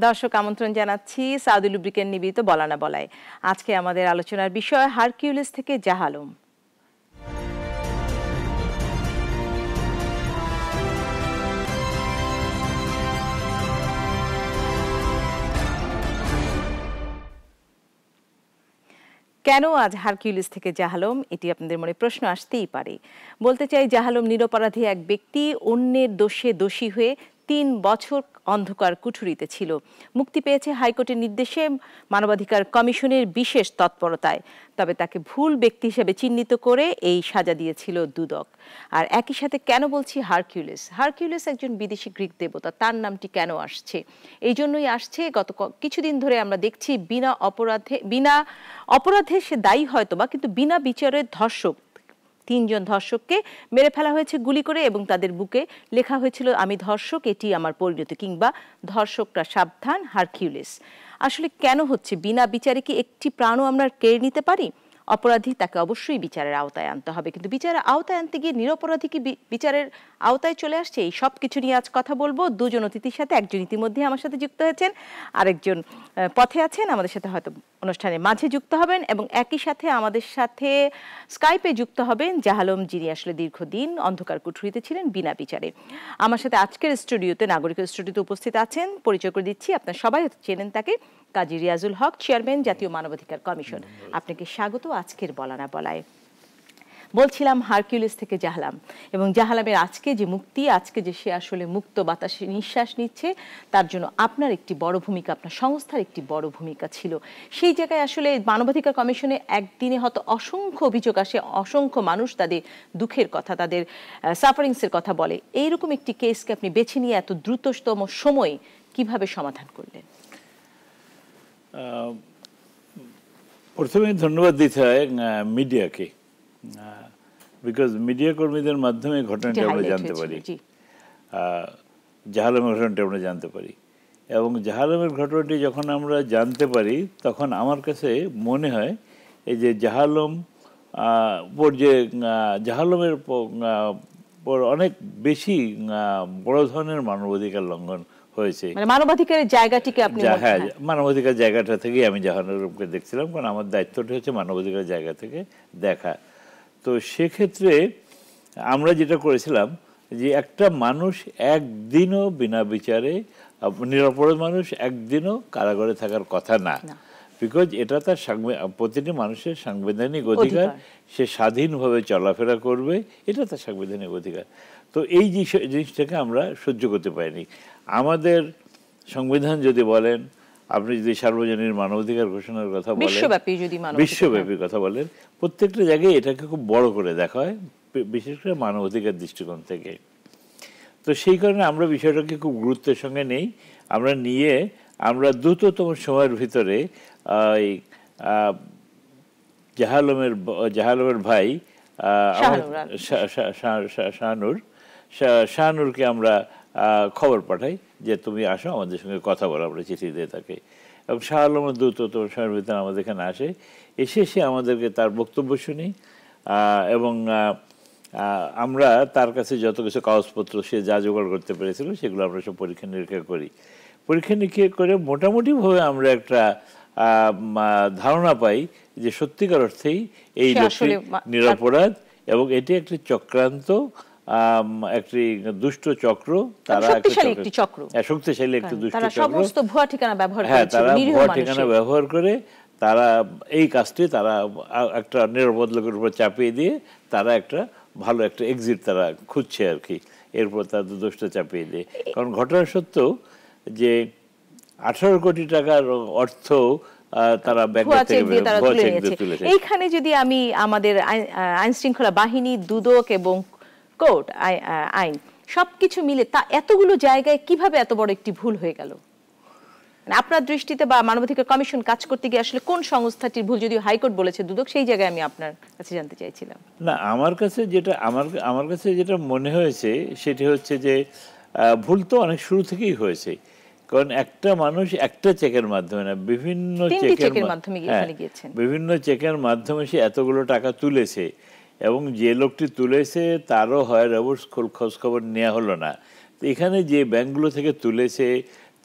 দর্শক আমন্ত্রণ জানাচ্ছি সাউদি লুব্রিকেন্ট নিবেদিত বলা না বলায়। আজকে আমাদের আলোচনার বিষয় হারকিউলিস থেকে জাহালম। কেন আজ হারকিউলিস থেকে জাহালম, এটি আপনাদের মনে প্রশ্ন আসতেই পারে। বলতে চাই, জাহালম নিরপরাধী এক ব্যক্তি, অন্যের দোষে দোষী হয়ে ৩ বছর অন্ধকার কুঠুরিতে ছিল। মুক্তি পেয়েছে হাইকোর্টের নির্দেশে, মানবাধিকার কমিশনের বিশেষ তৎপরতায়। তবে তাকে ভুল ব্যক্তি হিসেবে চিহ্নিত করে এই সাজা দিয়েছিল দুদক। আর একই সাথে কেন বলছি হারকিউলিস? হারকিউলিস একজন বিদেশি গ্রিক দেবতা। তার নামটি কেন আসছে? এই জন্যই আসছে, গত কিছুদিন ধরে আমরা দেখছি বিনা অপরাধে সে দায়ী হয়তোবা, কিন্তু বিনা বিচারের ধর্ষক, ৩ জন ধর্ষককে মেরে ফেলা হয়েছে গুলি করে, এবং তাদের বুকে লেখা হয়েছিল আমি ধর্ষক, এটি আমার পরিণতি, কিংবা ধর্ষকরা সাবধান হারকিউলিস। আসলে কেন হচ্ছে? বিনা বিচারে কি একটি প্রাণও আমরা কেড়ে নিতে পারি? অপরাধী, তাকে অবশ্যই বিচারের আওতায় আনতে হবে, কিন্তু বিচারের আওতায় আনতে গিয়ে নিরপরাধী কি বিচারের আওতায় চলে আসছে? এই সব কিছু নিয়ে আজ কথা বলবো দুজন অতিথির সাথে। একজন ইতিমধ্যে আমার সাথে যুক্ত হয়েছেন, আরেকজন পথে আছেন, আমাদের সাথে হয়তো অনুষ্ঠানের মাঝে যুক্ত হবেন, এবং একই সাথে আমাদের সাথে স্কাইপে যুক্ত হবেন জাহালম, যিনি আসলে দীর্ঘদিন অন্ধকার কুঠুরিতে ছিলেন বিনা বিচারে। আমার সাথে আজকের স্টুডিওতে, নাগরিকের স্টুডিওতে উপস্থিত আছেন, পরিচয় করে দিচ্ছি, আপনার সবাই চেনেন তাকে, কাজী রিয়াজুল হক, চেয়ারম্যান জাতীয় মানবাধিকার কমিশন। আপনাকে স্বাগত আজকের বলা না বলায়। বলছিলাম হারকিউলিস থেকে জাহালাম, এবং জাহালামের আজকে যে মুক্তি, আজকে যে সে আসলে মুক্ত বাতাসে নিঃশ্বাস নিচ্ছে, তার জন্য আপনার একটি বড় ভূমিকা, আপনার সংস্থার একটি বড় ভূমিকা ছিল। সেই জায়গায় আসলে মানবাধিকার কমিশনে একদিনে হয়তো অসংখ্য অভিযোগ আসে, অসংখ্য মানুষ তাদের দুঃখের কথা, তাদের সাফারিংসের কথা বলে। এইরকম একটি কেসকে আপনি বেছে নিয়ে এত দ্রুততম সময়ে কিভাবে সমাধান করলেন? প্রথমে ধন্যবাদ দিতে হয় মিডিয়াকে, বিকজ মিডিয়া কর্মীদের মাধ্যমে ঘটনাটা আমরা জানতে পারি, জাহালমের ঘটনাটা আমরা জানতে পারি। এবং জাহালমের ঘটনাটি যখন আমরা জানতে পারি, তখন আমার কাছে মনে হয় এই যে জাহালমের পর অনেক বেশি বড় ধরনের মানবাধিকার লঙ্ঘন হয়েছে। মানবাধিকারের জায়গাটিকে আপনি, হ্যাঁ, মানবাধিকার জায়গাটা থেকেই আমি জাহালমকে দেখছিলাম, কারণ আমার দায়িত্বটা হচ্ছে মানবাধিকার জায়গা থেকে দেখা। তো সেক্ষেত্রে আমরা যেটা করেছিলাম যে একটা মানুষ একদিনও বিনা বিচারে, নিরপরাধ মানুষ একদিনও কারাগারে থাকার কথা না, বিকজ এটা তার প্রতিটি মানুষের সাংবিধানিক অধিকার, সে স্বাধীনভাবে চলাফেরা করবে, এটা তার সাংবিধানিক অধিকার। তো এই জিনিসটাকে আমরা সহ্য করতে পারিনি। আমাদের সংবিধান যদি বলেন, আপনি যদি সার্বজনীন মানবাধিকার ঘোষণার কথা বলেন, বিশ্বব্যাপী কথা বলেন, প্রত্যেকটা জায়গায় এটাকে খুব বড় করে দেখা হয়, বিশেষ করে মানবাধিকার দৃষ্টিকোণ থেকে। তো সেই কারণে আমরা বিষয়টাকে খুব গুরুত্বের সঙ্গে নেই। আমরা নিয়ে দ্রুততম সময়ের ভিতরে জাহালমের ভাই শাহনুরকে আমরা খবর পাঠাই যে তুমি আসো, আমাদের সঙ্গে কথা বলো। আমরা চিঠি দিয়ে থাকি, এবং শাহ আলমের দ্রুততম সময়ের ভিতরে আমাদের এখানে আসে, এসে সে আমাদেরকে তার বক্তব্য শুনি, এবং আমরা তার কাছে যত কিছু কাগজপত্র সে যা জোগাড় করতে পেরেছিল সেগুলো আমরা সব পরীক্ষা নিরীক্ষা করি। পরীক্ষা নিরীক্ষা করে মোটামুটিভাবে আমরা একটা ধারণা পাই যে সত্যিকার অর্থেই এই লোকটি নিরপরাধ, এবং এটি একটি চক্রান্ত, একটি দুষ্ট চক্র, তারা শক্তিশালী একটি দুষ্ট চক্র, হ্যাঁ, তারা ভুয়া ঠিকানা ব্যবহার করে তারা এই কাজটি তারা একটা নিরাপদ লোকের উপর চাপিয়ে দিয়ে তারা একটা ভালো একটা এক্সিট তারা খুঁজছে আর কি, এরপর তাদের দোষটা চাপিয়ে দিয়ে। কারণ ঘটনা সত্য যে 18 কোটি টাকার অর্থ তারা তুলেছে। এইখানে যদি আমি আমাদের আইন শৃঙ্খলা বাহিনী, দুদক এবং কোর্ট, আইন সবকিছু মিলে তা এতগুলো জায়গায় কিভাবে এত বড় একটি ভুল হয়ে গেল আপনার দৃষ্টিতে, বা মানবাধিকার কমিশন কাজ করতে গিয়ে আসলে কোন সংস্থাটির ভুল? যদিও হাইকোর্ট বলেছে দুদক, সেই জায়গায় আমি আপনার কাছে জানতে চাইছিলাম। না, আমার কাছে যেটা মনে হয়েছে সেটি হচ্ছে যে ভুল তো অনেক শুরু থেকেই হয়েছে, কারণ একটা মানুষ একটা চেকের মাধ্যমে না, বিভিন্ন চেকের মাধ্যমে সে এতগুলো টাকা তুলেছে, এবং যে লোকটি তুলেছে তারও হয় খোঁজ খবর নেওয়া হলো না। তো এখানে যে ব্যাংকগুলো থেকে তুলেছে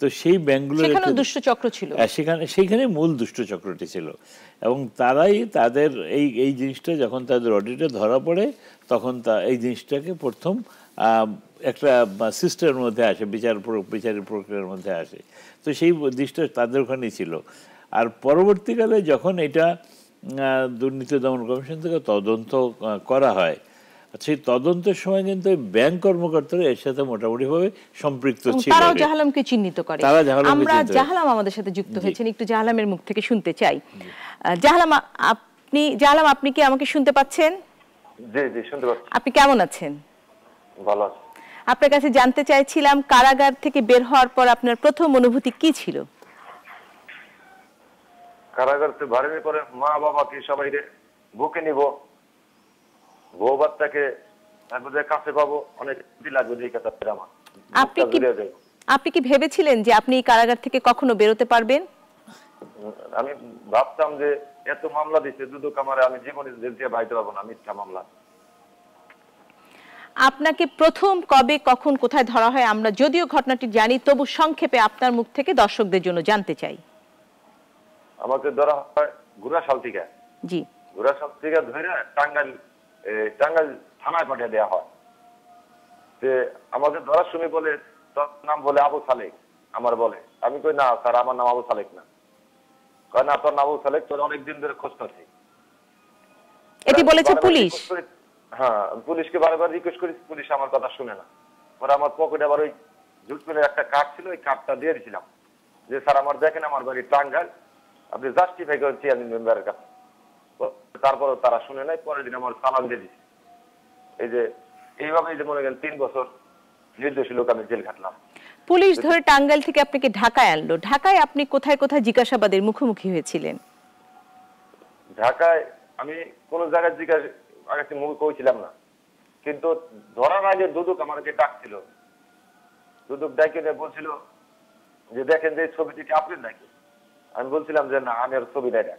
তো সেই ব্যাংকগুলোর সেখানেও দুষ্ট চক্র ছিল, সেইখানে মূল দুষ্ট চক্রটি ছিল। এবং তারাই তাদের এই জিনিসটা যখন তাদের অডিটে ধরা পড়ে তখন এই জিনিসটাকে প্রথম একটা সিস্টেমের মধ্যে আসে, বিচারের প্রক্রিয়ার মধ্যে আসে। তো সেই জিনিসটা তাদের ওখানেই ছিল। আর পরবর্তীকালে যখন এটা দুর্নীতি দমন কমিশন থেকে তদন্ত করা হয়, সেই তদন্তের সময় কিন্তু ব্যাংক কর্মকর্তারা এর সাথে মোটামুটিভাবে সম্পৃক্ত ছিল। তারাও জাহালামকে চিহ্নিত করে। আমরা জাহালাম আমাদের সাথে যুক্ত হয়েছেন, একটু জাহালামের মুখ থেকে শুনতে চাই। জাহালাম, আপনি কি আমাকে শুনতে পাচ্ছেন? জি জি, শুনতে পাচ্ছি। আপনি কেমন আছেন? ভালো আছি। আপনার কাছে জানতে চাইছিলাম, কারাগার থেকে বের হওয়ার পর আপনার প্রথম অনুভূতি কি ছিল? কারাগার থেকে বাড়ির পরে মা বাবাকে সবাই বুকে নিব, বউ বাচ্চাকে কাছে পাবো, অনেক লাগবে যে কথা। আমার আপনি কি ভেবেছিলেন যে আপনি এই কারাগার থেকে কখনো বেরোতে পারবেন? আমি ভাবতাম যে এত মামলা দিচ্ছে দুদক, আমারে আমি জীবনে জেল থেকে বাইতে পারবো না, মিথ্যা মামলা। আপনাকে প্রথম কবে, কখন, কোথায় ধরা হয় আমরা যদিও ঘটনাটি জানি, তবু সংক্ষেপে আপনার মুখ থেকে দর্শকদের জন্য জানতে চাই। আমাকে ধরা হয় ঘোড়াশাল থেকে। জি, ঘোড়াশাল থেকে ধরে টাঙ্গাইল থানায় পাঠিয়ে দেওয়া হয়। আমাদের ধরার সময় বলে তোর নাম বলে আবু সালেক, আমার বলে। আমি কই না স্যার, আমার নাম আবু সালেক না। কয় না, তোর নাম আবু সালেক, তোর অনেকদিন ধরে খোঁজ করছি। এটি বলেছে পুলিশ? হ্যাঁ, পুলিশকে বারবার রিকোয়েস্ট করি, পুলিশ আমার কথা শুনে না। পরে আমার পকেটে আবার ওই জুটমিলের একটা কার্ড ছিল, ওই কার্ডটা দিয়ে দিয়েছিলাম যে স্যার আমার দেখেন আমার বাড়ি টাঙ্গাইল, আপনি জাস্টিফাই করেন চেয়ারম্যান মেম্বারের কাছে। তারপরে তারা শুনে নাই, পরের দিন আমার চালান দিয়ে দিচ্ছে। এই যে এইভাবে মনে করেন 3 বছর নির্দোষী লোক আমি জেল খাটলাম। পুলিশ ধরে টাঙ্গাইল থেকে আপনাকে ঢাকায় আনলো। ঢাকায় আপনি কোথায় কোথায় জিজ্ঞাসাবাদের মুখোমুখি হয়েছিলেন? ঢাকায় আমি কোন জায়গায় জিজ্ঞাসা মুখ কইছিলাম না, কিন্তু ধরার আগে দুদক আমাকে ডাকছিল। দুদক ডাকে বলছিল যে দেখেন যে ছবিটি কি আপনার নাকি? আমি বলছিলাম যে না, আমি আর ছবি নাই না।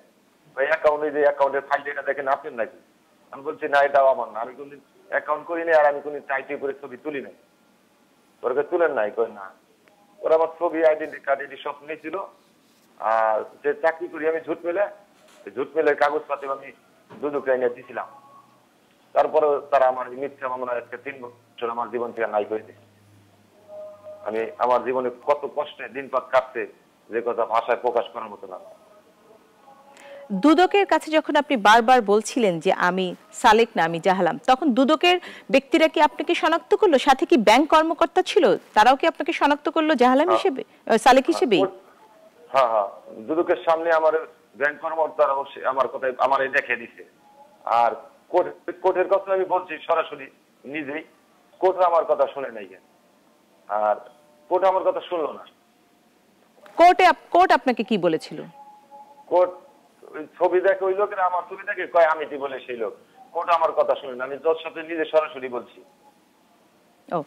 ওই অ্যাকাউন্টে যে অ্যাকাউন্টের ফাইল এটা দেখেন আপনার নাকি? আমি বলছি না, এটাও আমার না, আমি কোনদিন অ্যাকাউন্ট করি নাই, আর আমি কোনদিন চাইতে করে ছবি তুলি নাই। ওরা তুলেন নাই, কই না। ওরা আমার ছবি, আইডেন্টি কার্ড সব নিয়েছিল। আর যে চাকরি করি আমি ঝুটমেলের কাগজপাতি আমি দুদক এনে দিয়েছিলাম। তারপরে তারা আমার মিথ্যা মামলা আজকে 3 বছর আমার জীবন থেকে নাই করে দিয়েছে। আমি আমার জীবনে কত কষ্টে দিনপাত কাটতে, যে কথা ভাষায় প্রকাশ করার মতো না। দুদকের কাছে যখন আপনি বারবার বলছিলেন যে আমি সালেক না, আমি জাহালাম, তখন দুদকের ব্যক্তিরা কি আপনাকে শনাক্ত করলো? সাথে কি ব্যাংক কর্মকর্তা ছিল, তারাও কি আপনাকে শনাক্ত করলো জাহালাম হিসেবে, সালেক হিসেবে? হ্যাঁ হ্যাঁ, দুদকের সামনে আমার ব্যাংক কর্মকর্তারা অবশ্যই আমার কথাই আমারে দেখে দিছে। আর কোর্টের কথা আমি বলছি সরাসরি নিজেই, কোর্ট আমার কথা শুনে নাই। আর কোর্ট আমার কথা শুনলো না। কোর্ট আপনাকে কি বলেছিল? কোর্ট ছবি দেখে, ওই লোকের আমার ছবি দেখে কয় আমি কি বলে সেই লোক। কোর্ট আমার কথা শুনে না, আমি জজ সাথে নিজে সরাসরি বলছি। ও,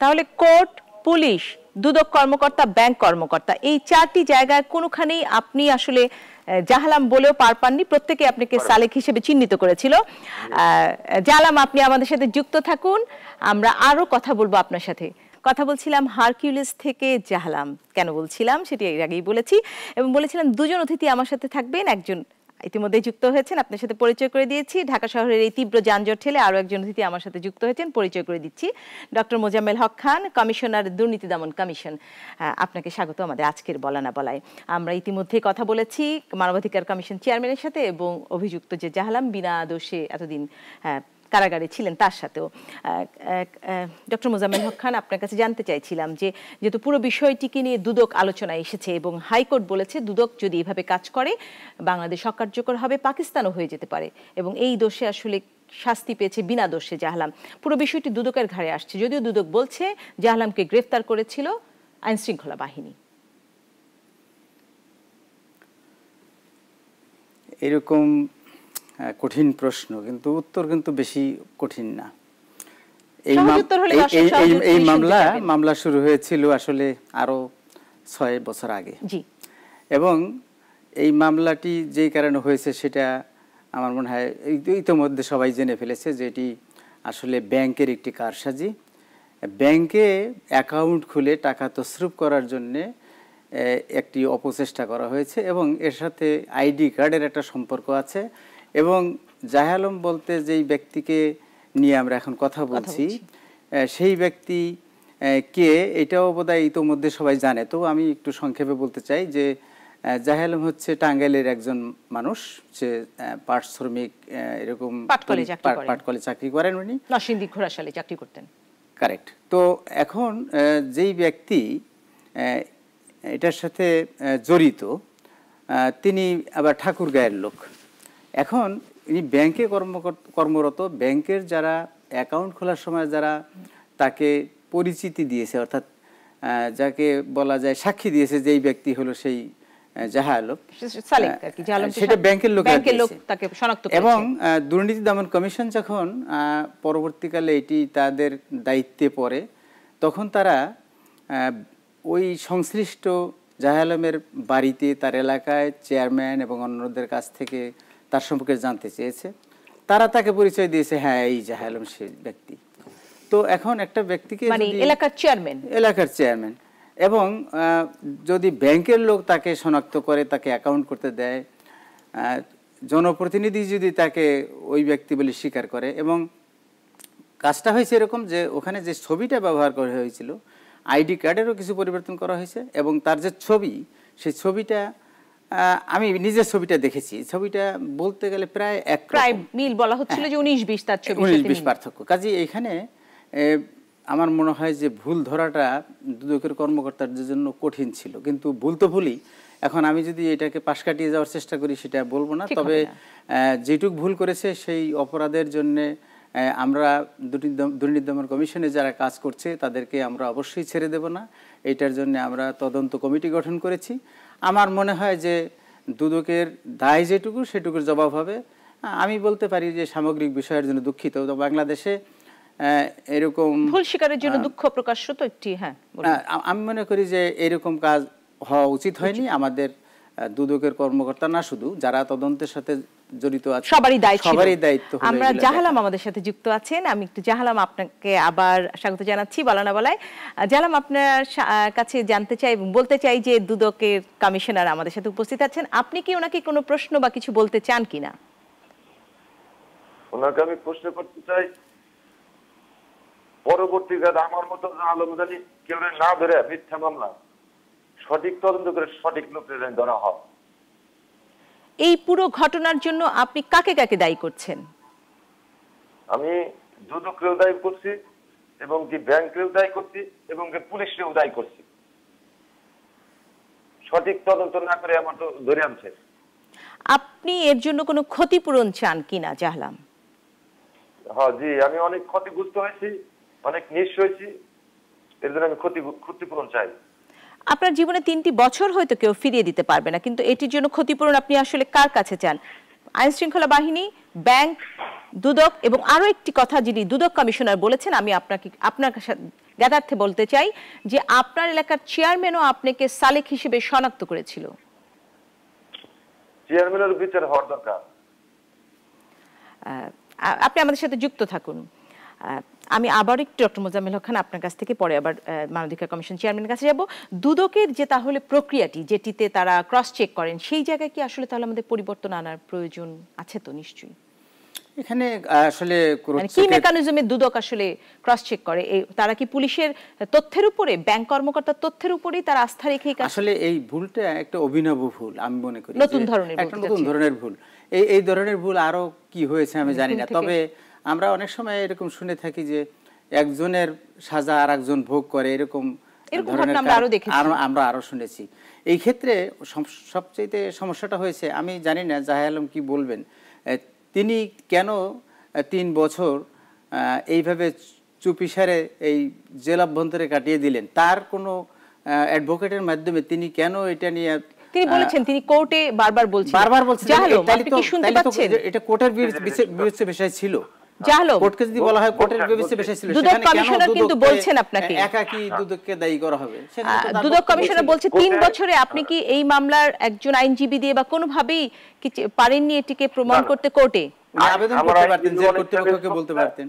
তাহলে কোর্ট, পুলিশ, দুদক কর্মকর্তা, ব্যাংক কর্মকর্তা, এই 4টি জায়গায় কোনোখানেই আপনি আসলে জাহালাম বলেও পার পাননি, প্রত্যেকে আপনাকে সালেক হিসেবে চিহ্নিত করেছিল। জাহালাম, আপনি আমাদের সাথে যুক্ত থাকুন, আমরা আরো কথা বলবো আপনার সাথে। কথা বলছিলাম হারকিউলিস থেকে জাহালাম। কেন বলছিলাম সেটি এর আগেই বলেছি, এবং বলেছিলাম দুজন অতিথি আমার সাথে থাকবেন। একজন ইতিমধ্যে যুক্ত হয়েছেন, আপনার সাথে পরিচয় করে দিয়েছি। ঢাকা শহরের এই তীব্র যানজট ঠেলে আরো একজন অতিথি আমার সাথে যুক্ত হয়েছেন, পরিচয় করে দিচ্ছি। ডক্টর মোজাম্মেল হক খান, কমিশনার, দুর্নীতি দমন কমিশন। আপনাকে স্বাগত আমাদের আজকের বলা না বলায়। আমরা ইতিমধ্যে কথা বলেছি মানবাধিকার কমিশন চেয়ারম্যানের সাথে এবং অভিযুক্ত যে জাহালাম বিনা দোষে এতদিন কারাগারে ছিলেন তার সাথেও। ডক্টর মোজাম্মেল হক খান, আপনার কাছে জানতে চাইছিলাম যে যেহেতু পুরো বিষয়টিকে নিয়ে দুদক আলোচনায় এসেছে এবং হাইকোর্ট বলেছে দুদক যদি এভাবে কাজ করে বাংলাদেশ অকার্যকর হবে, পাকিস্তানও হয়ে যেতে পারে, এবং এই দোষে আসলে শাস্তি পেয়েছে বিনা দোষে জাহালাম। পুরো বিষয়টি দুদকের ঘাড়ে আসছে, যদিও দুদক বলছে জাহালামকে গ্রেফতার করেছিল আইনশৃঙ্খলা বাহিনী। এরকম কঠিন প্রশ্ন, কিন্তু উত্তর কিন্তু বেশি কঠিন না। এই মামলা শুরু হয়েছিল আসলে আরো 6 বছর আগে, এবং এই মামলাটি যেই কারণে হয়েছে সেটা আমার মনে হয় ইতিমধ্যে সবাই জেনে ফেলেছে যে এটি আসলে ব্যাংকের একটি কারসাজি। ব্যাংকে অ্যাকাউন্ট খুলে টাকা তছরুপ করার জন্যে একটি অপচেষ্টা করা হয়েছে এবং এর সাথে আইডি কার্ডের একটা সম্পর্ক আছে। এবং জাহে আলম বলতে যেই ব্যক্তিকে নিয়ে আমরা এখন কথা বলছি সেই ব্যক্তি কে এটাও বোধহয় ইতোমধ্যে সবাই জানে। তো আমি একটু সংক্ষেপে বলতে চাই যে জাহে আলম হচ্ছে টাঙ্গাইলের একজন মানুষ, সে পাট শ্রমিক, এরকম পাটকলে চাকরি করেন, উনি নরসিংদী ঘোড়াশালে চাকরি করতেন। কারেক্ট। তো এখন যেই ব্যক্তি এটার সাথে জড়িত তিনি আবার ঠাকুরগাঁয়ের লোক। এখন ইনি ব্যাংকে কর্মরত, ব্যাংকের যারা অ্যাকাউন্ট খোলার সময় যারা তাকে পরিচিতি দিয়েছে, অর্থাৎ যাকে বলা যায় সাক্ষী দিয়েছে, যেই ব্যক্তি হলো সেই জাহে আলম, সেটা ব্যাংকের লোক এবং দুর্নীতি দমন কমিশন যখন পরবর্তীকালে এটি তাদের দায়িত্বে পড়ে তখন তারা ওই সংশ্লিষ্ট জাহে আলমের বাড়িতে, তার এলাকায় চেয়ারম্যান এবং অন্যদের কাছ থেকে তার সম্পর্কে জানতে চেয়েছে। তারা তাকে পরিচয় দিয়েছে, হ্যাঁ এই জাহে আলম সে ব্যক্তি। তো এখন একটা ব্যক্তিকে এলাকার চেয়ারম্যান এবং যদি ব্যাংকের লোক তাকে শনাক্ত করে, তাকে অ্যাকাউন্ট করতে দেয়, জনপ্রতিনিধি যদি তাকে ওই ব্যক্তি বলে স্বীকার করে, এবং কাজটা হয়েছে এরকম যে ওখানে যে ছবিটা ব্যবহার করা হয়েছিল আইডি কার্ডেরও কিছু পরিবর্তন করা হয়েছে এবং তার যে ছবি, সেই ছবিটা আমি নিজের ছবিটা দেখেছি, ছবিটা বলতে গেলে প্রায় মিল বলা হচ্ছিল যে 19-20 তার ছবি 19-20 পার্থক্য। কাজে এখানে আমার মনে হয় যে ভুল ধরাটা দুদকের কর্মকর্তাদের জন্য কঠিন ছিল, কিন্তু ভুল তো ভুলই। এখন আমি যদি এটাকে পাশ কাটিয়ে যাওয়ার চেষ্টা করি সেটা বলবো না, তবে যেটুক ভুল করেছে সেই অপরাধের জন্যে আমরা দুর্নীতি দমন কমিশনে যারা কাজ করছে তাদেরকে আমরা অবশ্যই ছেড়ে দেব না। এটার জন্য আমরা তদন্ত কমিটি গঠন করেছি। আমার মনে হয় যে দুদকের দায় যেটুকু সেটুকুর জবাব হবে। আমি বলতে পারি যে সামগ্রিক বিষয়ের জন্য দুঃখিত, বাংলাদেশে এরকম ভুল স্বীকারের জন্য দুঃখ প্রকাশ্য তো একটি, হ্যাঁ আমি মনে করি যে এরকম কাজ হওয়া উচিত হয়নি। আমাদের দুদকের কর্মকর্তা না, শুধু যারা তদন্তের সাথে জড়িত আছে সবারই দায়িত্ব। আমরা জাহে আলম আমাদের সাথে যুক্ত আছেন, আমি একটু জাহে আলম আপনাকে আবার স্বাগত জানাচ্ছি বলানা বলায়। জাহে আলম আপনার কাছে জানতে চাই এবং বলতে চাই যে দুদকের কমিশনার আমাদের সাথে উপস্থিত আছেন, আপনি কি ওনাকে কোনো প্রশ্ন বা কিছু বলতে চান কিনা? ওনাকে আমি প্রশ্ন করতে চাই, পরবর্তীকালে আমার মতো আলম জানি কেউ না ধরে মিথ্যা মামলা সঠিক তদন্ত করে সঠিক লোকদের ধরা হয়। এই পুরো ঘটনার জন্য আপনি কাকে কাকে দায়ী করছেন? আমি দুদককেও দায়ী করছি এবং কি ব্যাংকেও দায়ী করছি এবং কি পুলিশকেও দায়ী করছি। সঠিক তদন্ত না করে আমার তো ধরে আনছে। আপনি এর জন্য কোনো ক্ষতিপূরণ চান কিনা জাহে আলম? হ্যাঁ জি, আমি অনেক ক্ষতিগ্রস্ত হয়েছি, অনেক নিঃস্ব হয়েছি, এর জন্য আমি ক্ষতিপূরণ চাই। আপনার জীবনে 3টি বছর হয়তো কেউ ফিরিয়ে দিতে পারবে না, কিন্তু এটির জন্য ক্ষতিপূরণ আপনি আসলে কার কাছে চান? আইন শৃঙ্খলা বাহিনী, ব্যাংক, দুদক এবং আরো একটি কথা যিনি দুদক কমিশনার বলেছেন, আমি আপনার জ্ঞাতার্থে বলতে চাই যে আপনার এলাকার চেয়ারম্যানও আপনাকে সালেক হিসেবে শনাক্ত করেছিল। চেয়ারম্যানের বিচার হওয়ার দরকার। আপনি আমাদের সাথে যুক্ত থাকুন। আমি আবার একটু ডক্টর মোজাম্মেল হক খান আপনার কাছ থেকে পরে আবার মানবাধিকার কমিশন চেয়ারম্যানের কাছে যাব। দুদকের যে তাহলে প্রক্রিয়াটি যেটিতে তারা ক্রস চেক করেন, সেই জায়গায় কি আসলে তাহলে আমাদের পরিবর্তন আনার প্রয়োজন আছে? তো নিশ্চয়ই এখানে আসলে কি মেকানিজমে দুদক আসলে ক্রস চেক করে? তারা কি পুলিশের তথ্যের উপরে, ব্যাংক কর্মকর্তার তথ্যের উপরেই তারা আস্থা রেখে? আসলে এই ভুলটা একটা অভিনব ভুল, আমি মনে করি নতুন ধরনের ভুল। এই ধরনের ভুল আরো কি হয়েছে আমি জানি না, তবে আমরা অনেক সময় এরকম শুনে থাকি যে একজনের সাজা আর একজন ভোগ করে, এরকম আমরা আরো শুনেছি। এই ক্ষেত্রে সবচেয়ে সমস্যাটা হয়েছে, আমি জানি না জাহে আলম কি বলবেন, তিনি কেন 3 বছর এইভাবে চুপিসারে এই জেল অভ্যন্তরে কাটিয়ে দিলেন? তার কোনো অ্যাডভোকেটের মাধ্যমে তিনি কেন এটা নিয়ে তিনি বলেছেন, তিনি কোর্টে বারবার বলছেন এটা কোর্টের বিবেচ্য বিষয় ছিল। কোর্টকে যদি বলা হয় কোর্টের বিবেচ্য বিষয় ছিল, দুদক কমিশনার কিন্তু বলছেন আপনাকে একাকী দুদককে দায়ী করা হবে। দুদক কমিশনার বলছে 3 বছরে আপনি কি এই মামলার একজন আইনজীবী দিয়ে বা কোনোভাবেই কি পারেননি এটিকে প্রমাণ করতে কোর্টে? আবেদন করতে পারতেন, জেল কর্তৃপক্ষকে বলতে পারতেন।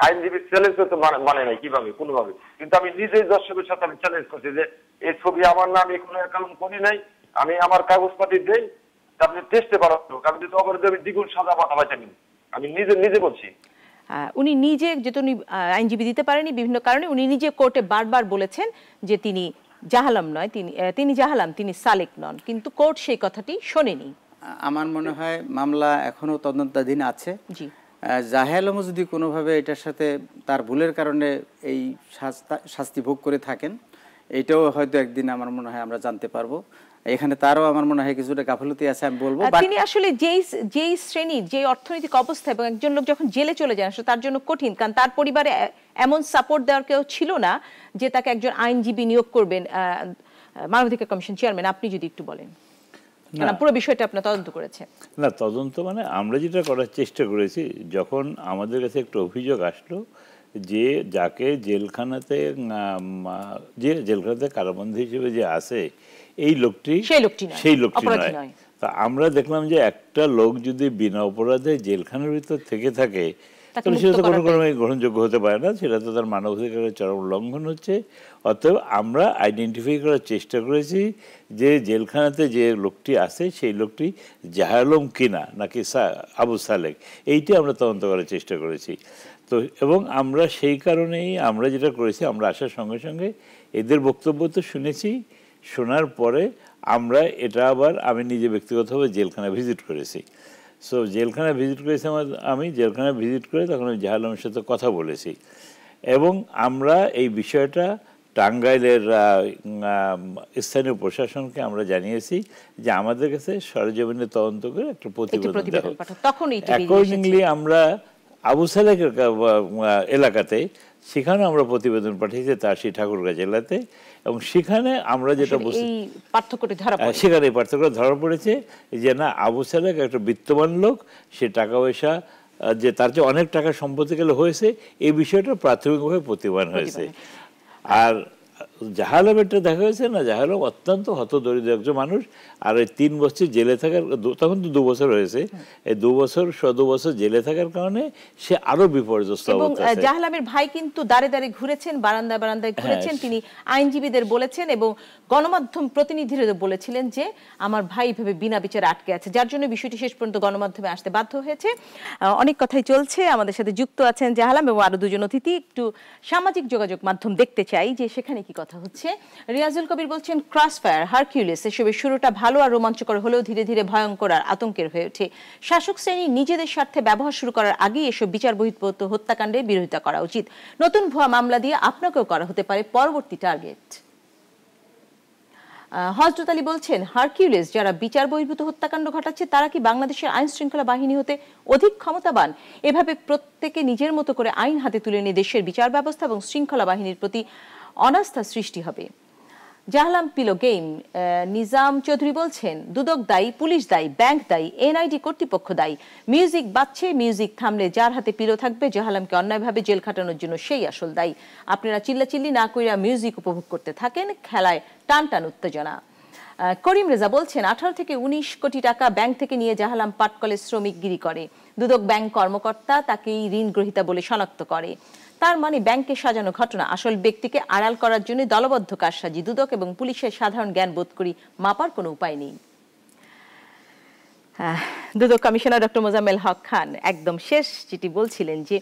আইনজীবী চ্যালেঞ্জ করতে মানে নাই কিভাবে কোনোভাবে, কিন্তু আমি নিজেই দর্শকের সাথে আমি চ্যালেঞ্জ করছি যে এই ছবি আমার নাম, এই কোনো অ্যাকাউন্ট করি নাই, আমি আমার কাগজপাতি দেই, আপনি টেস্টে পারো, আমি যদি অপরাধ আমি দ্বিগুণ সাজা পাঠাই, আমি নিজে বলছি। উনি নিজে, যেহেতু উনি আইনজীবী দিতে পারেনি বিভিন্ন কারণে, উনি নিজে কোর্টে বারবার বলেছেন যে তিনি জাহালাম নয়, তিনি জাহালাম, তিনি সালেক নন, কিন্তু কোর্ট সেই কথাটি শোনেনি। আমার মনে হয় মামলা এখনো তদন্তাধীন আছে। জি, জাহেলামও যদি কোনোভাবে এটার সাথে তার ভুলের কারণে এই শাস্তি ভোগ করে থাকেন, এটাও হয়তো একদিন আমার মনে হয় আমরা জানতে পারবো। এখানে তারও আমার মনে হয় কিছুটা গাফিলতি আছে আমি বলবো। তিনি আসলে যেই শ্রেণীর, যে অর্থনৈতিক অবস্থা, এবং একজন লোক যখন জেলে চলে যায় আসলে তার জন্য কঠিন, কারণ তার পরিবারে এমন সাপোর্ট দেওয়ার কেউ ছিল না যে তাকে একজন আইনজীবী নিয়োগ করবেন। মানবাধিকার কমিশন চেয়ারম্যান, আপনি যদি একটু বলেন, পুরো বিষয়টা আপনার তদন্ত করেছেন। না, তদন্ত মানে আমরা যেটা করার চেষ্টা করেছি, যখন আমাদের কাছে একটা অভিযোগ আসলো যে যাকে জেলখানাতে কারাবন্দী হিসেবে যে আছে এই লোকটি সেই লোকটি নয়। তা আমরা দেখলাম যে একটা লোক যদি বিনা অপরাধে জেলখানার ভিতর থেকে থাকে তাহলে সেটা তো কোনো ক্রমে গ্রহণযোগ্য হতে পারে না, সেটা তো তার মানবাধিকারের চরম লঙ্ঘন হচ্ছে। অতএব আমরা আইডেন্টিফাই করার চেষ্টা করেছি যে জেলখানাতে যে লোকটি আছে সেই লোকটি জাহালম কিনা নাকি আবু সালেক, এইটি আমরা তদন্ত করার চেষ্টা করেছি। তো এবং আমরা সেই কারণেই আমরা যেটা করেছি, আমরা আসার সঙ্গে সঙ্গে এদের বক্তব্য তো শুনেছি, শোনার পরে আমরা এটা আবার আমি নিজে ব্যক্তিগতভাবে জেলখানা ভিজিট করেছি। সো জেলখানা ভিজিট করেছি, আমি জেলখানা ভিজিট করে তখন আমি জাহালামের সাথে কথা বলেছি এবং আমরা এই বিষয়টা টাঙ্গাইলের স্থানীয় প্রশাসনকে আমরা জানিয়েছি যে আমাদের কাছে সরেজমিনে তদন্ত করে একটা প্রতিবেদন দেওয়া। অ্যাকর্ডিংলি আমরা আবু সালেকের এলাকাতে সেখানে আমরা প্রতিবেদন পাঠিয়েছি তারশী ঠাকুরগাঁ জেলাতে, এবং সেখানে আমরা যেটা সেখানে এই পার্থক্য ধরা পড়েছে যে না, আবু সালেক একটা বিত্তবান লোক, সে টাকা পয়সা যে তার যে অনেক টাকা সম্পত্তি গেলে হয়েছে এই বিষয়টা প্রাথমিকভাবে প্রতিবান হয়েছে। আর জাহালামেরটা দেখা হয়েছে না, জাহালাম অত্যন্ত হতদরিদ্র একজন মানুষ, আর ওই 3 বছর জেলে থাকার, তখন তো 2 বছর হয়েছে, এই 2 বছর জেলে থাকার কারণে সে আরো বিপর্যস্ত অবস্থা আছে। জাহালামের ভাই কিন্তু দাঁড়ে দাঁড়ে ঘুরেছেন, বারান্দায় ঘুরেছেন, তিনি আইনজীবীদের বলেছেন এবং গণমাধ্যম প্রতিনিধিদের বলেছিলেন যে আমার ভাই এভাবে বিনা বিচারে আটকে আছে, যার জন্য বিষয়টি শেষ পর্যন্ত গণমাধ্যমে আসতে বাধ্য হয়েছে। অনেক কথাই চলছে, আমাদের সাথে যুক্ত আছেন জাহালাম এবং আরো 2 জন অতিথি। একটু সামাজিক যোগাযোগ মাধ্যম দেখতে চাই যে সেখানে কি কথা হচ্ছে। রিয়াজুল কবির বলছেন ক্রসফায়ার, হারকিউলিস এসবের শুরুটা ভালো আর রোমাঞ্চকর হলেও ধীরে ধীরে ভয়ঙ্কর আর আতঙ্কের হয়ে ওঠে। শাসক শ্রেণী নিজেদের স্বার্থে ব্যবহার শুরু করার আগেই এসব বিচার বহির্ভূত হত্যাকাণ্ডের বিরোধিতা করা উচিত। নতুন ভুয়া মামলা দিয়ে আপনাকেও করা হতে পারে পরবর্তী টার্গেট। হযরত আলী বলছেন হারকিউলিস যারা বিচার বহির্ভূত হত্যাকাণ্ড ঘটাচ্ছে তারা কি বাংলাদেশের আইন শৃঙ্খলা বাহিনী হতে অধিক ক্ষমতাবান? এভাবে প্রত্যেকে নিজের মতো করে আইন হাতে তুলে নিয়ে দেশের বিচার ব্যবস্থা এবং শৃঙ্খলা বাহিনীর প্রতি অনাস্থা সৃষ্টি হবে। জাহালাম পিলো গেম। নিজাম চৌধুরী বলছেন দুদক দায়ী, পুলিশ দায়ী, ব্যাংক দায়ী, এনআইডি কর্তৃপক্ষ দায়ী। মিউজিক বাজছে, মিউজিক থামলে যার হাতে পিলো থাকবে জাহালামকে অন্যায়ভাবে জেল খাটানোর জন্য সেই আসল দায়ী। আপনারা চিল্লাচিল্লি না কইরা মিউজিক উপভোগ করতে থাকেন, খেলায় টান টান উত্তেজনা। করিম রেজা বলছেন 18 থেকে 19 কোটি টাকা ব্যাংক থেকে নিয়ে জাহালাম পাটকলে শ্রমিকগিরি করে। দুদক ব্যাংক কর্মকর্তা তাকেই ঋণ গ্রহীতা বলে শনাক্ত করে। তার মানে ব্যাংকে সাজানো ঘটনা, আসল ব্যক্তিকে আড়াল করার জন্য দলবদ্ধ কারসাজি। দুদক এবং পুলিশের সাধারণ জ্ঞান বোধ করি মাপার কোনো উপায় নেই। দুদক কমিশনার ডক্টর মোজাম্মেল হক খান একদম শেষ যেটি বলছিলেন যে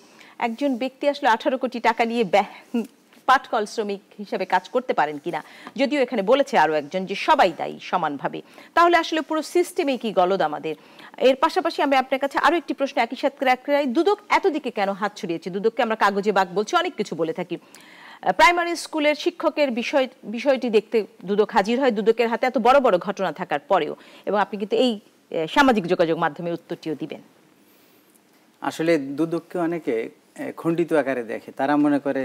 একজন ব্যক্তি আসলে 18 কোটি টাকা নিয়ে পাটকল শ্রমিক হিসেবে কাজ করতে পারেন কিনা, যদিও এখানে বলেছে আরো একজন যে সবাই দায়ী সমানভাবে। তাহলে আসলে পুরো সিস্টেমে কি গলদ আমাদের? এর পাশাপাশি আমি আপনার কাছে আরো একটি প্রশ্ন একই সাথে রাখি, দুদক এতদিকে কেন হাত ছড়িয়েছে? দুদককে আমরা কাগজে বাঘ বলছি, অনেক কিছু বলে থাকি। প্রাইমারি স্কুলের শিক্ষকের বিষয়টি দেখতে দুদক হাজির হয়, দুদকের হাতে এত বড় বড় ঘটনা থাকার পরেও, এবং আপনি কিন্তু এই সামাজিক যোগাযোগ মাধ্যমে উত্তরটিও দিবেন। আসলে দুদককে অনেকে খণ্ডিত আকারে দেখে, তারা মনে করে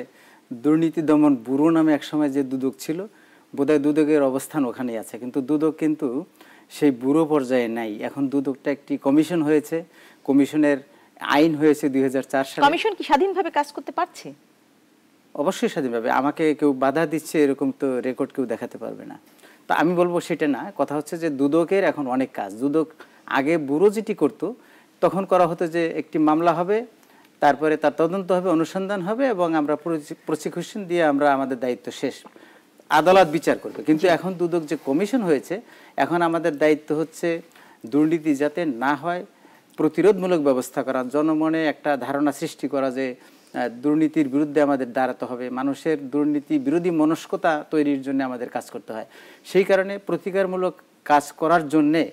দুর্নীতি দমন ব্যুরো নামে একসময় যে দুদক ছিল বোধহয় দুদকের অবস্থান ওখানেই আছে, কিন্তু দুদক কিন্তু সেই ব্যুরো পর্যায়ে নাই। এখন দুদকটা একটি কমিশন হয়েছে, কমিশনের আইন হয়েছে 2004 সালে। কমিশন কি স্বাধীনভাবে কাজ করতে পারছে? অবশ্যই স্বাধীনভাবে, আমাকে কেউ বাধা দিচ্ছে এরকম তো রেকর্ড কেউ দেখাতে পারবে না। তো আমি বলবো সেটা না, কথা হচ্ছে যে দুদকের এখন অনেক কাজ। দুদক আগে ব্যুরো যেটি করতো তখন করা হতো যে একটি মামলা হবে, তারপরে তার তদন্ত হবে, অনুসন্ধান হবে এবং আমরা প্রসিকিউশন দিয়ে আমরা আমাদের দায়িত্ব শেষ, আদালত বিচার করবে। কিন্তু এখন দুদক যে কমিশন হয়েছে, এখন আমাদের দায়িত্ব হচ্ছে দুর্নীতি যাতে না হয় প্রতিরোধমূলক ব্যবস্থা করা, জনমনে একটা ধারণা সৃষ্টি করা যে দুর্নীতির বিরুদ্ধে আমাদের দাঁড়াতে হবে, মানুষের দুর্নীতি বিরোধী মনস্কতা তৈরির জন্য আমাদের কাজ করতে হয়। সেই কারণে প্রতিকারমূলক কাজ করার জন্যে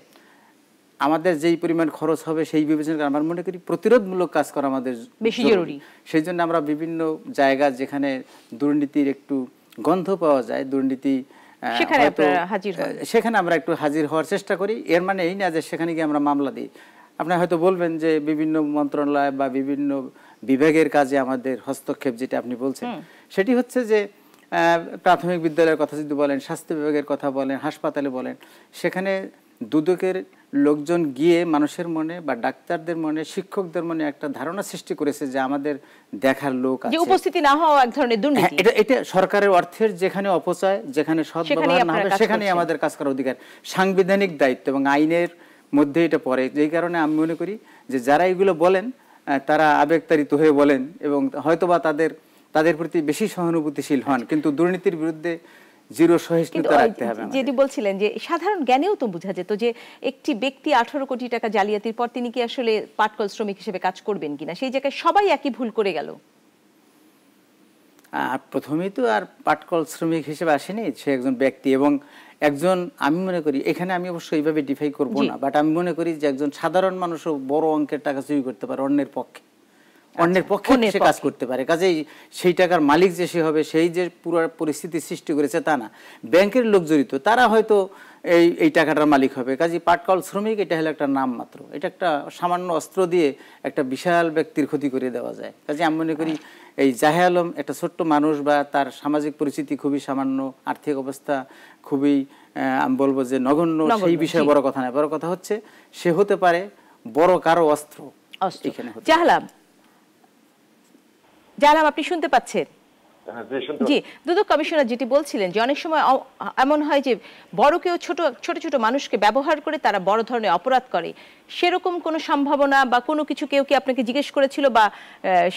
আমাদের যেই পরিমাণ খরচ হবে সেই বিবেচনা আমার মনে করি প্রতিরোধমূলক কাজ করা আমাদের বেশি জরুরি। সেই জন্য আমরা বিভিন্ন জায়গা যেখানে দুর্নীতির একটু গন্ধ পাওয়া যায়, দুর্নীতি সেখানে আমরা একটু হাজির হওয়ার চেষ্টা করি। এর মানে এই না যে সেখানে গিয়ে আমরা মামলা দিই। আপনারা হয়তো বলবেন যে বিভিন্ন মন্ত্রণালয় বা বিভিন্ন বিভাগের কাজে আমাদের হস্তক্ষেপ, যেটা আপনি বলছেন সেটি হচ্ছে যে প্রাথমিক বিদ্যালয়ের কথা যদি বলেন, স্বাস্থ্য বিভাগের কথা বলেন, হাসপাতালে বলেন, সেখানে দুদকের লোকজন গিয়ে মানুষের মনে বা ডাক্তারদের মনে, শিক্ষকদের মনে একটা ধারণা সৃষ্টি করেছে যে আমাদের দেখার লোক আছে, উপস্থিতি না হওয়া এক ধরনের দুর্নীতি। এটা সরকারের অর্থের যেখানে অপচয়, যেখানে সদ্ব্যবহার না হবে, সেখানেই আমাদের কাজ করার অধিকার, সাংবিধানিক দায়িত্ব এবং আইনের মধ্যে এটা পড়ে। যেই কারণে আমি মনে করি যে যারা এগুলো বলেন তারা আবেগতাড়িত হয়ে বলেন এবং হয়তোবা তাদের প্রতি বেশি সহানুভূতিশীল হন, কিন্তু দুর্নীতির বিরুদ্ধে জিরো সহিষ্ণুতা রাখতে হবে। যেটি বলছিলেন যে সাধারণ জ্ঞানেও তো বোঝা যেত যে একটি ব্যক্তি 18 কোটি টাকা জালিয়াতির পর তিনি কি আসলে পাটকল শ্রমিক হিসেবে কাজ করবেন কিনা, সেই জায়গায় সবাই একই ভুল করে গেল। প্রথমেই তো আর পাটকল শ্রমিক হিসেবে আসেনি, সে একজন ব্যক্তি এবং একজন, আমি মনে করি এখানে আমি অবশ্যই এইভাবে ডিফাই করবো না, বাট আমি মনে করি যে একজন সাধারণ মানুষও বড় অঙ্কের টাকা চুরি করতে পারে অন্যের পক্ষে, অন্যের পক্ষে সে কাজ করতে পারে। কাজেই সেই টাকার মালিক যে সে হবে, সেই যে পুরো পরিস্থিতি সৃষ্টি করেছে তা না, ব্যাংকের লোক জড়িত তারা হয়তো এই টাকাটার মালিক হবে। কাজেই পাটকল শ্রমিক এটা হলো একটা নাম মাত্র, এটা একটা সামান্য অস্ত্র দিয়ে একটা বিশাল ব্যক্তির ক্ষতি করে দেওয়া যায়। কাজে আমি মনে করি এই জাহে আলম একটা ছোট্ট মানুষ বা তার সামাজিক পরিস্থিতি খুবই সামান্য, আর্থিক অবস্থা খুবই আমি বলবো যে নগণ্য, সেই বিষয়ে বড় কথা নয়। বড় কথা হচ্ছে সে হতে পারে বড় কারো অস্ত্র। জাহালাম, আপনি শুনতে পাচ্ছেন? জি, দুদক কমিশনার যেটি বলছিলেন যে অনেক সময় এমন হয় যে বড় কেউ ছোট ছোট মানুষকে ব্যবহার করে তারা বড় ধরনের অপরাধ করে, সেরকম কোনো সম্ভাবনা বা কোনো কিছু কেউ কি আপনাকে জিজ্ঞেস করেছিল বা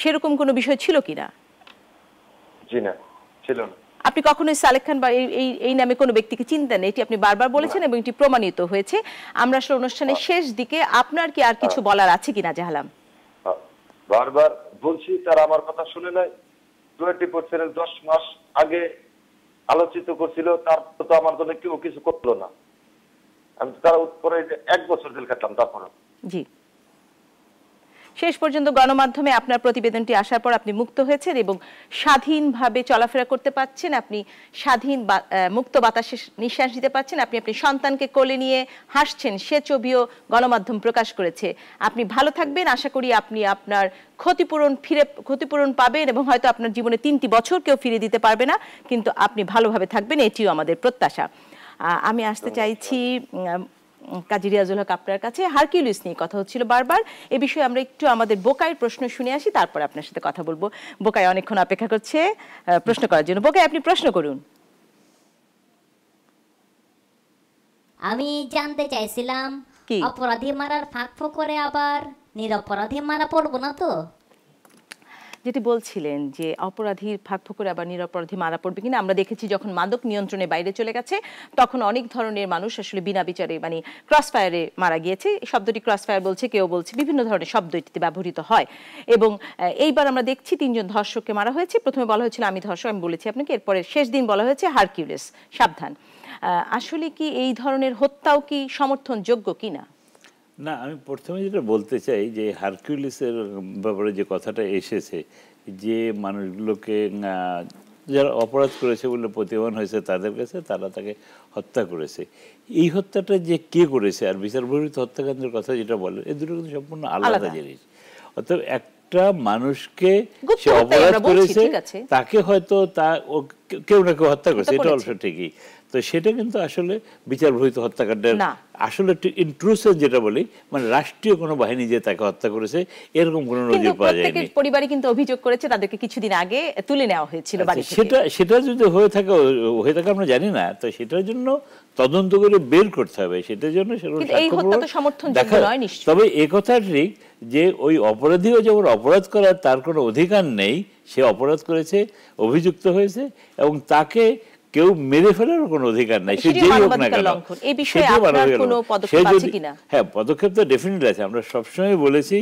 সেরকম কোনো বিষয় ছিল কিনা? জি না, ছিল না। আপনি কখনোই সালেক খান বা এই নামে কোনো ব্যক্তিকে চিনতেন? এটি আপনি বারবার বলেছেন এবং এটি প্রমাণিত হয়েছে। আমরা আসলে অনুষ্ঠানের শেষ দিকে আপনার কি আর কিছু বলার আছে কিনা জাহালাম? বারবার বলছি, তারা আমার কথা শুনে নাই। 24 10 মাস আগে আলোচিত করছিল, তারপর তো আমার জন্য কেউ কিছু করলো না। আমি তার পরে 1 বছর জেল কাটলাম। তারপর জি, শেষ পর্যন্ত গণমাধ্যমে আপনার প্রতিবেদনটি আসার পর আপনি মুক্ত হয়েছেন এবং স্বাধীনভাবে চলাফেরা করতে পারছেন, আপনি স্বাধীন মুক্ত বাতাসে নিঃশ্বাস নিতে পারছেন, আপনি সন্তানকে কোলে নিয়ে হাসছেন, সে ছবিও গণমাধ্যম প্রকাশ করেছে। আপনি ভালো থাকবেন, আশা করি আপনি আপনার ক্ষতিপূরণ পাবেন এবং হয়তো আপনার জীবনে 3টি বছর কেউ ফিরে দিতে পারবে না, কিন্তু আপনি ভালোভাবে থাকবেন, এটিও আমাদের প্রত্যাশা। আমি আসতে চাইছি কাজী রিয়াজুল হক আপনার কাছে। হারকিউলিস নিয়ে কথা হচ্ছিল বারবার, এ বিষয়ে আমরা একটু আমাদের বোকাইয়ের প্রশ্ন শুনে আসি, তারপর আপনার সাথে কথা বলবো। বোকাই অনেকক্ষণ অপেক্ষা করছে প্রশ্ন করার জন্য। বোকাই, আপনি প্রশ্ন করুন। আমি জানতে চাইছিলাম অপরাধী মারার ফাঁক ফোকরে আবার নিরপরাধী মারা পড়বো না তো? যেটি বলছিলেন যে অপরাধীর ফাঁক ফোকরে আবার নিরপরাধী মারা পড়বে কিনা, আমরা দেখেছি যখন মাদক নিয়ন্ত্রণের বাইরে চলে গেছে তখন অনেক ধরনের মানুষ আসলে বিনা বিচারে মানে ক্রসফায়ারে মারা গিয়েছে। শব্দটি ক্রসফায়ার বলছে, কেউ বলছে বিভিন্ন ধরনের শব্দ এটিতে ব্যবহৃত হয়। এবং এইবার আমরা দেখছি 3 জন ধর্ষককে মারা হয়েছে। প্রথমে বলা হয়েছিল আমি ধর্ষক, আমি বলেছি আপনাকে, এরপরে শেষ দিন বলা হয়েছে হারকিউলিস, সাবধান। আসলে কি এই ধরনের হত্যাও কি সমর্থনযোগ্য কিনা? না, আমি প্রথমে যেটা বলতে চাই যে হারকিউলিসের ব্যাপারে যে কথাটা এসেছে, যে মানুষগুলোকে যারা অপরাধ করেছে বলে প্রতিবান হয়েছে তাদের কাছে, তারা তাকে হত্যা করেছে। এই হত্যাটা যে কে করেছে আর বিচার বহির্ভূত হত্যাকাণ্ডের কথা যেটা বলে, এই দুটো কিন্তু সম্পূর্ণ আলাদা জিনিস। অর্থাৎ একটা মানুষকে সে অপরাধ করেছে, তাকে হয়তো কেউ না কেউ হত্যা করেছে, এটা অবশ্য ঠিকই। তো সেটা কিন্তু আসলে বিচার বহির্ভূত হত্যাকাণ্ডের আসলে একটু ইন্ট্রুশন যেটা বলি, মানে রাষ্ট্রীয় কোনো বাহিনী যে তাকে হত্যা করেছে এরকম কোনো নজির পাওয়া যায়নি। প্রত্যেকের পরিবারই কিন্তু অভিযোগ করেছে তাদেরকে কিছুদিন আগে তুলে নেওয়া হয়েছিল বাড়ি থেকে। সেটা যদি হয়ে থাকে আমরা জানি না, তো সেটার জন্য তদন্ত করে বের করতে হবে, সেটার জন্য এই হত্যা তো সমর্থনযোগ্য নয় নিশ্চয়ই। তবে একথা ঠিক যে ওই অপরাধীও যেমন অপরাধ করার তার কোনো অধিকার নেই, সে অপরাধ করেছে, অভিযুক্ত হয়েছে, এবং তাকে কেউ মেরে ফেলার কোনো অধিকার নাই, সে যেই হোক না কেন। এই বিষয়ে আপনার কোনো পদক্ষেপ আছে কিনা? হ্যাঁ, পদক্ষেপ তো ডেফিনেটলি আছে। আমরা সবসময় বলেছি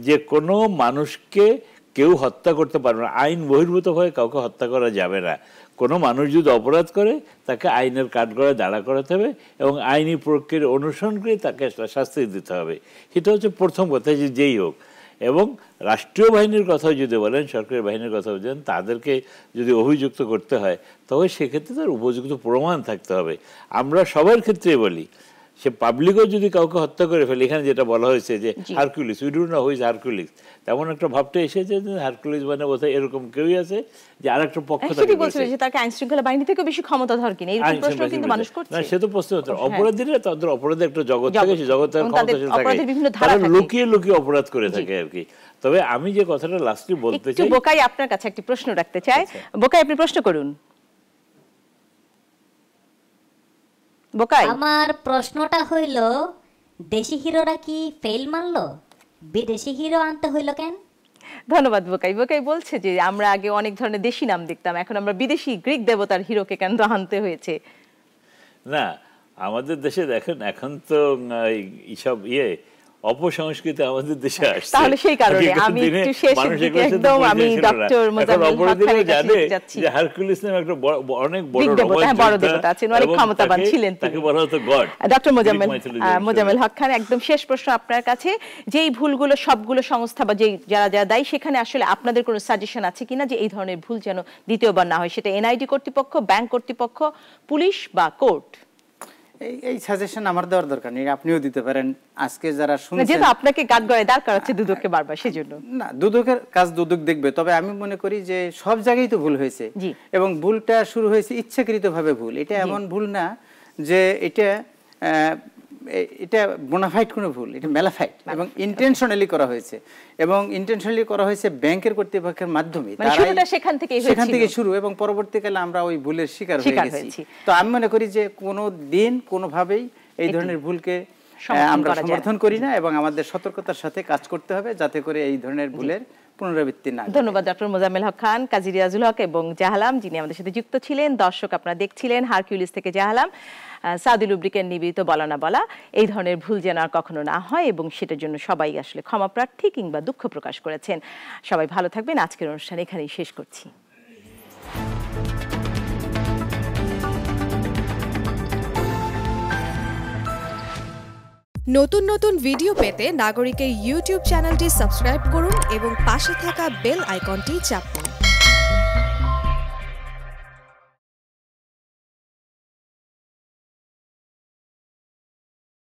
যে কোনো মানুষকে কেউ হত্যা করতে পারবে না, আইন বহির্ভূত হয়ে কাউকে হত্যা করা যাবে না। কোনো মানুষ যদি অপরাধ করে তাকে আইনের কাঠগড়ায় দাঁড়া করাতে হবে এবং আইনি প্রক্রিয়া অনুসরণ করে তাকে শাস্তি দিতে হবে। সেটা হচ্ছে প্রথম কথা, যে যেই হোক। এবং রাষ্ট্রীয় বাহিনীর কথাও যদি বলেন, সরকারি বাহিনীর কথা বলেন, তাদেরকে যদি অভিযুক্ত করতে হয় তবে সেক্ষেত্রে তার উপযুক্ত প্রমাণ থাকতে হবে। আমরা সবার ক্ষেত্রে বলি, সে পাবলিকও যদি কাউকে হত্যা করে ফেলে, এখানে যেটা বলা হয়েছে যে Hercules, we do not know who is Hercules, তেমন একটা ভাবটা এসেছে যে হারকুলিস মানে বোধহয় এরকম কেউই আছে যে আরেকটা পক্ষ তাকে বলছে যে তাকে আইন শৃঙ্খলা বাহিনী থেকে বেশি ক্ষমতাধর কিনা, এরকম প্রশ্ন কিন্তু মানুষ করছে। না, সে তো প্রশ্ন হচ্ছে অপরাধীরা, তাদের অপরাধের একটা জগৎ থাকে, সেই জগতের ক্ষমতাশীল থাকে, তারা লুকিয়ে লুকিয়ে অপরাধ করে থাকে আর কি। তবে আমি যে কথাটা লাস্টে বলতে চাই, বোকাই আপনার কাছে একটি প্রশ্ন রাখতে চাই। বোকাই, আপনি প্রশ্ন করুন। বোকাই, আমার প্রশ্নটা হইল, দেশি হিরোরা কি ফেল মারলো, বিদেশি হিরো আনতে হইল কেন? ধন্যবাদ বোকাই। বোকাই বলছে যে আমরা আগে অনেক ধরনের দেশি নাম দেখতাম, এখন আমরা বিদেশি গ্রিক দেবতার হিরোকে কেন আনতে হয়েছে? না, আমাদের দেশে দেখেন এখন তো এইসব অপসংস্কৃতি আমাদের দেশে আসছে, তাহলে সেই কারণে আমি একটু শেষের দিকে একদম আমি ডক্টর মোজাম্মেল হকের কাছে যাচ্ছি। যে হারকুলিস নামে একটা অনেক বড় দেবতা আছেন, অনেক ক্ষমতাবান ছিলেন, তাকে বলা হতো গড। ডক্টর মোজাম্মেল হক খান, একদম শেষ প্রশ্ন আপনার কাছে, যে এই ভুলগুলো সবগুলো সংস্থা বা যে যারা যারা দায়ী, সেখানে আসলে আপনাদের কোনো সাজেশন আছে কিনা যে এই ধরনের ভুল যেন দ্বিতীয়বার না হয়, সেটা এনআইডি কর্তৃপক্ষ, ব্যাংক কর্তৃপক্ষ, পুলিশ বা কোর্ট? এই সাজেশন আমার দেওয়ার দরকার নেই, আপনিও দিতে পারেন। আজকে যারা শুনছেন, যেহেতু আপনাকে কাঠগড়ায় দাঁড় করাচ্ছে দুদককে বারবার, সেজন্য না, দুদকের কাজ দুদক দেখবে। তবে আমি মনে করি যে সব জায়গায় তো ভুল হয়েছে, এবং ভুলটা শুরু হয়েছে ইচ্ছাকৃতভাবে ভুল। এটা এমন ভুল না যে এটা বোনাফাইড কোনো ভুল, এটা মেলাফাইড এবং ইন্টেনশনালি করা হয়েছে, এবং ইন্টেনশনালি করা হয়েছে ব্যাংকের কর্তৃপক্ষের মাধ্যমে। সেখান থেকে শুরু, এবং পরবর্তীকালে আমরা ওই ভুলের শিকার হয়ে গেছি। তো আমি মনে করি যে কোনো দিন কোনোভাবেই এই ধরনের ভুলকে আমরা সমর্থন করি না, এবং আমাদের সতর্কতার সাথে কাজ করতে হবে যাতে করে এই ধরনের ভুলের পুনরাবৃত্তি না। ধন্যবাদ ডক্টর মোজাম্মেল হক খান, কাজী রিয়াজুল হক এবং জাহালাম, যিনি আমাদের সাথে যুক্ত ছিলেন। দর্শক, আপনারা দেখছিলেন হারকিউলিস থেকে জাহালাম। সাউদি লুব্রিকেন্ট নিবেদিত বলা না বলা, এই ধরনের ভুল যেন আর কখনো না হয়, এবং সেটার জন্য সবাই আসলে ক্ষমা প্রার্থী কিংবা দুঃখ প্রকাশ করেছেন। সবাই ভালো থাকবেন। আজকের অনুষ্ঠান এখানেই শেষ করছি। নতুন নতুন ভিডিও পেতে নাগরিকের ইউটিউব চ্যানেলটি সাবস্ক্রাইব করুন এবং পাশে থাকা বেল আইকনটি চাপুন।